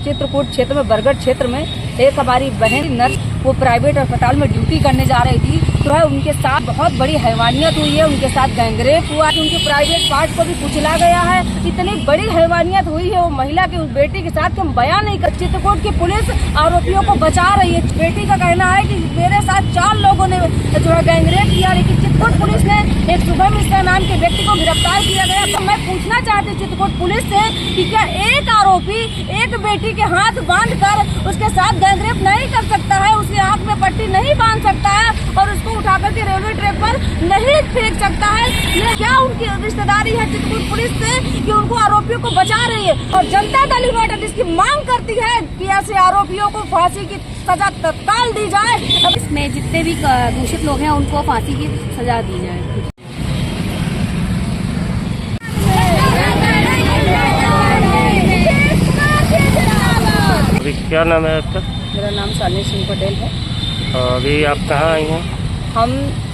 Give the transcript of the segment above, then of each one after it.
चित्रकूट क्षेत्र में बरगढ़ क्षेत्र में एक हमारी बहन नर्स वो प्राइवेट अस्पताल में ड्यूटी करने जा रही थी, तो है उनके साथ बहुत बड़ी हैवानियत हुई है। उनके साथ गैंगरेप हुआ, उनके प्राइवेट पार्ट को भी कुचला गया है। इतनी बड़ी हैवानियत हुई है वो महिला की उस बेटी के साथ कि हम बयान नहीं कर। चित्रकूट की पुलिस आरोपियों को बचा रही है। बेटी का कहना है कि मेरे साथ 4 लोगों ने जो है गैंगरेप किया, लेकिन चित्रकूट पुलिस ने एक शुभम मिश्रा नाम के व्यक्ति को गिरफ्तार किया गया। तो मैं पूछना चाहती चित्रकूट पुलिस से कि क्या एक आरोपी एक बेटी के हाथ बांध कर उसके साथ गैंगरेप नहीं कर सकता है, उसके आंख में पट्टी नहीं बांध सकता है और उसको उठाकर के रेलवे ट्रैक पर नहीं फेंक सकता है? ये क्या उनकी रिश्तेदारी है चित्रकूट पुलिस से कि उनको आरोपियों को बचा रही है? और जनता दल यूनाइटेड इसकी मांग करती है कि ऐसे आरोपियों को फांसी की सजा तत्काल दी जाए। अब इसमें जितने भी दूषित लोग हैं उनको फांसी की सजा दी जाए। अभी क्या नाम है आपका? मेरा नाम शालिनी सिंह पटेल है। अभी आप कहाँ आई हैं? हम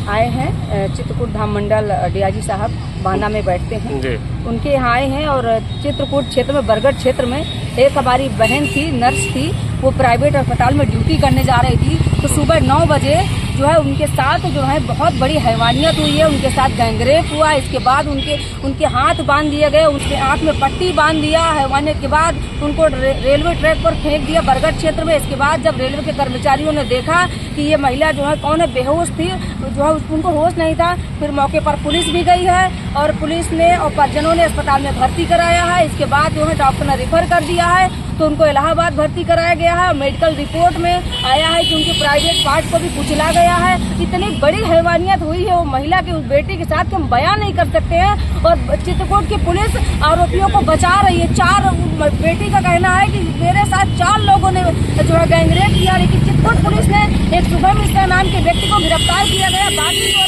आए हैं चित्रकूट धाम मंडल डीआईजी साहब बांदा में बैठते हैं जी। उनके यहाँ आए हैं और चित्रकूट क्षेत्र में बरगढ़ क्षेत्र में एक हमारी बहन थी, नर्स थी, वो प्राइवेट अस्पताल में ड्यूटी करने जा रही थी। तो सुबह 9 बजे जो है उनके साथ जो है बहुत बड़ी हैवानियत हुई है। उनके साथ गैंगरेप हुआ। इसके बाद उनके हाथ बांध दिए गए, उसके आंख में पट्टी बांध दिया। हैवानियत के बाद उनको रेलवे ट्रैक पर फेंक दिया बरगढ़ क्षेत्र में। इसके बाद जब रेलवे के कर्मचारियों ने देखा कि ये महिला जो है कौन है, बेहोश थी, जो है उनको होश नहीं था, फिर मौके पर पुलिस भी गई है और पुलिस ने और परिजनों ने अस्पताल में भर्ती कराया है। इसके बाद जो है डॉक्टर ने रेफर कर दिया है, तो उनको इलाहाबाद भर्ती कराया गया है। मेडिकल रिपोर्ट में आया है कि उनके प्राइवेट पार्ट को भी कुचला गया है। इतनी बड़ी हैवानियत हुई है वो महिला की उस बेटी के साथ कि हम बयान नहीं कर सकते हैं। और चित्रकूट की पुलिस आरोपियों को बचा रही है। 4 बेटी का कहना है कि मेरे साथ 4 लोगों ने जो है गैंगरेप किया, लेकिन चित्रकूट पुलिस ने एक शुभम मिश्रा नाम के व्यक्ति को गिरफ्तार किया गया। बाकी जो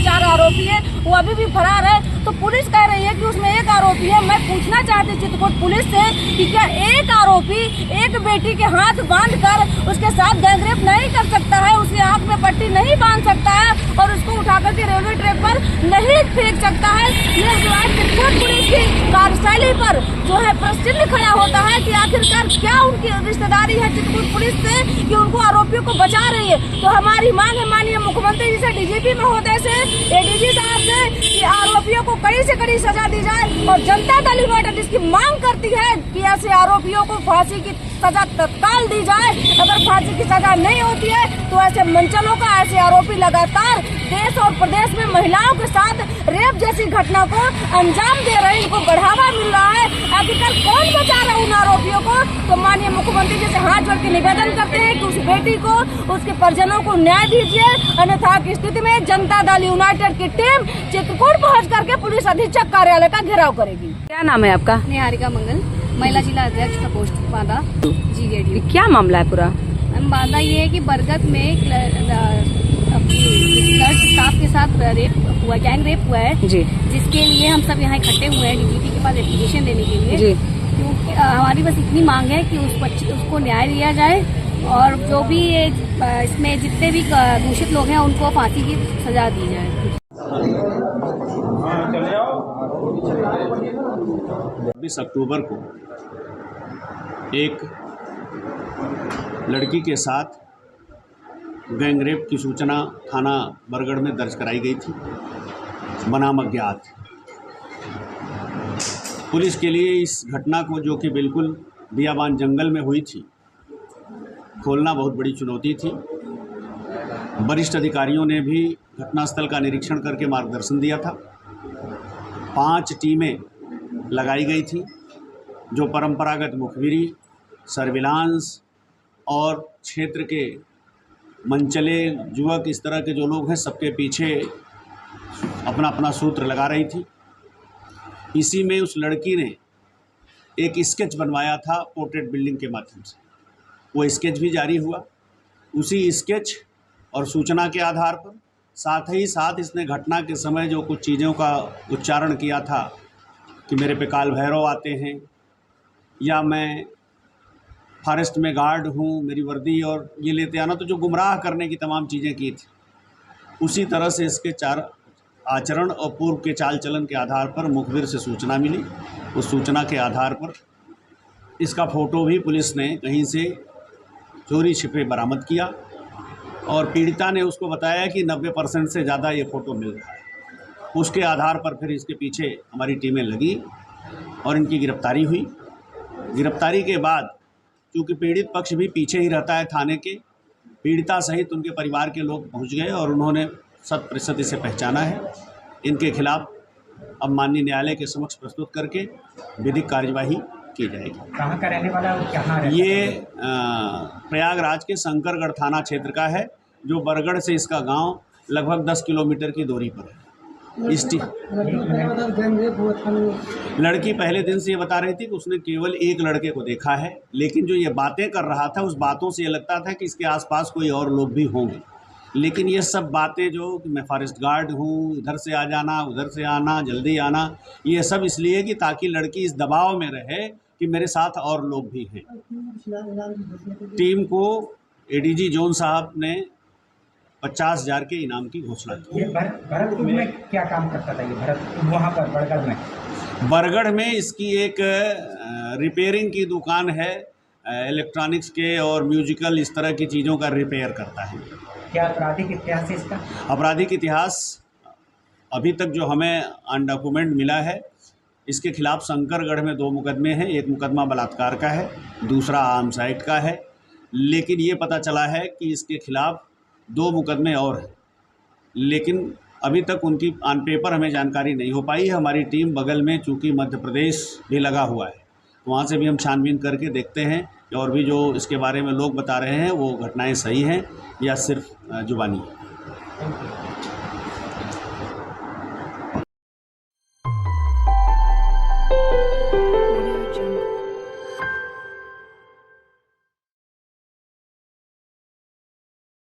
3-4 आरोपी है वो अभी भी फरार है। तो पुलिस कह रही है कि उसमें एक आरोपी है। मैं पूछना चाहती चित्रकूट पुलिस से कि क्या एक आरोपी एक बेटी के हाथ बांध कर उसके साथ गैंगरेप नहीं कर सकता है, उसके आंख में पट्टी नहीं बांध सकता है और उसको उठाकर के रेलवे ट्रैक पर नहीं फेंक सकता है? ये जो है चित्रकूट पुलिस की कार्यशैली पर जो है प्रश्न खड़ा होता है कि आखिरकार क्या उनकी रिश्तेदारी है चित्रकूट पुलिस से कि उनको आरोपियों को बचा रही है? तो हमारी मांग है माननीय मुख्यमंत्री जी से, डीजीपी महोदय से, एडीजी साहब से कि आरोपियों को कड़ी से कड़ी सजा दी जाए। और जनता दल यूनाइटेड इसकी मांग करती है कि ऐसे आरोपियों को फांसी की सजा तत्काल दी जाए। अगर फांसी की सजा नहीं होती है तो ऐसे मंचलों का, ऐसे आरोपी लगातार देश और प्रदेश में महिलाओं के साथ रेप जैसी घटना को अंजाम दे रहे हैं, इनको बढ़ावा मिल रहा है। आखिरकार कौन बचा रहा है उन आरोपियों को? तो माननीय मुख्यमंत्री जी से हाथ जोड़ के निवेदन करते हैं कि उस बेटी को, उसके परिजनों को न्याय दीजिए, अन्यथा की स्थिति में जनता दल यूनाइटेड की टीम चित्रकूट पहुँच करके पुलिस अधीक्षक कार्यालय का घेराव करेगी। क्या नाम है आपका? निहारिका मंगल, महिला जिला अध्यक्ष का पोस्ट बांदा जी जेडी। क्या मामला है पूरा? बांदा ये है कि बरगद में एक नर्स स्टाफ के साथ रेप हुआ, गैंग रेप हुआ है जी, जिसके लिए हम सब यहाँ इकट्ठे हुए हैं डीजीपी के पास एप्लीकेशन देने के लिए जी। क्योंकि हमारी बस इतनी मांग है कि उसको न्याय दिया जाए और जो भी इसमें जितने भी दूषित लोग हैं उनको फांसी की सजा दी जाए। 20 अक्टूबर को एक लड़की के साथ गैंगरेप की सूचना थाना बरगढ़ में दर्ज कराई गई थी बनाम अज्ञात। पुलिस के लिए इस घटना को, जो कि बिल्कुल बियाबान जंगल में हुई थी, खोलना बहुत बड़ी चुनौती थी। वरिष्ठ अधिकारियों ने भी घटनास्थल का निरीक्षण करके मार्गदर्शन दिया था। 5 टीमें लगाई गई थी जो परंपरागत मुखबिरी, सर्विलांस और क्षेत्र के मंचले, युवक, इस तरह के जो लोग हैं, सबके पीछे अपना अपना सूत्र लगा रही थी। इसी में उस लड़की ने एक स्केच बनवाया था पोर्ट्रेट बिल्डिंग के माध्यम से। वो स्केच भी जारी हुआ। उसी स्केच और सूचना के आधार पर साथ ही साथ इसने घटना के समय जो कुछ चीज़ों का उच्चारण किया था कि मेरे पे काल भैरव आते हैं, या मैं फॉरेस्ट में गार्ड हूँ, मेरी वर्दी और ये लेते आना, तो जो गुमराह करने की तमाम चीज़ें की थी, उसी तरह से इसके 4 आचरण और पूर्व के चाल चलन के आधार पर मुखबिर से सूचना मिली। उस सूचना के आधार पर इसका फ़ोटो भी पुलिस ने कहीं से चोरी छिपे बरामद किया और पीड़िता ने उसको बताया कि 90% से ज़्यादा ये फ़ोटो मिल रहा है। उसके आधार पर फिर इसके पीछे हमारी टीमें लगी और इनकी गिरफ्तारी हुई। गिरफ्तारी के बाद चूँकि पीड़ित पक्ष भी पीछे ही रहता है थाने के, पीड़िता सहित उनके परिवार के लोग पहुंच गए और उन्होंने 100% इसे पहचाना है। इनके खिलाफ अब माननीय न्यायालय के समक्ष प्रस्तुत करके विधिक कार्यवाही की जाएगी। कहाँ का रहने वाला है, कहाँ रहता है? ये प्रयागराज के शंकरगढ़ थाना क्षेत्र का है, जो बरगढ़ से इसका गांव लगभग 10 किलोमीटर की दूरी पर है। लड़की पहले दिन से ये बता रही थी कि उसने केवल एक लड़के को देखा है, लेकिन जो ये बातें कर रहा था उस बातों से ये लगता था कि इसके आसपास कोई और लोग भी होंगे। लेकिन ये सब बातें जो कि मैं फॉरेस्ट गार्ड हूँ, इधर से आ जाना, उधर से आना, जल्दी आना, ये सब इसलिए कि ताकि लड़की इस दबाव में रहे कि मेरे साथ और लोग भी हैं। टीम को एडीजी जोन साहब ने 50,000 के इनाम की घोषणा की। ये भरतपुर में क्या काम करता था ये भरत वहाँ पर बरगढ़ में? बरगढ़ में इसकी एक रिपेयरिंग की दुकान है, इलेक्ट्रॉनिक्स के और म्यूजिकल इस तरह की चीज़ों का रिपेयर करता है। क्या आपराधिक इतिहास है इसका? आपराधिक इतिहास अभी तक जो हमें अनडॉक्यूमेंट मिला है, इसके खिलाफ शंकरगढ़ में 2 मुकदमे हैं। एक मुकदमा बलात्कार का है, दूसरा आर्म्स एक्ट का है। लेकिन ये पता चला है कि इसके खिलाफ 2 मुकदमे और हैं, लेकिन अभी तक उनकी ऑन पेपर हमें जानकारी नहीं हो पाई है। हमारी टीम बगल में चूँकि मध्य प्रदेश भी लगा हुआ है, तो वहाँ से भी हम छानबीन करके देखते हैं कि और भी जो इसके बारे में लोग बता रहे हैं वो घटनाएं सही हैं या सिर्फ जुबानी है।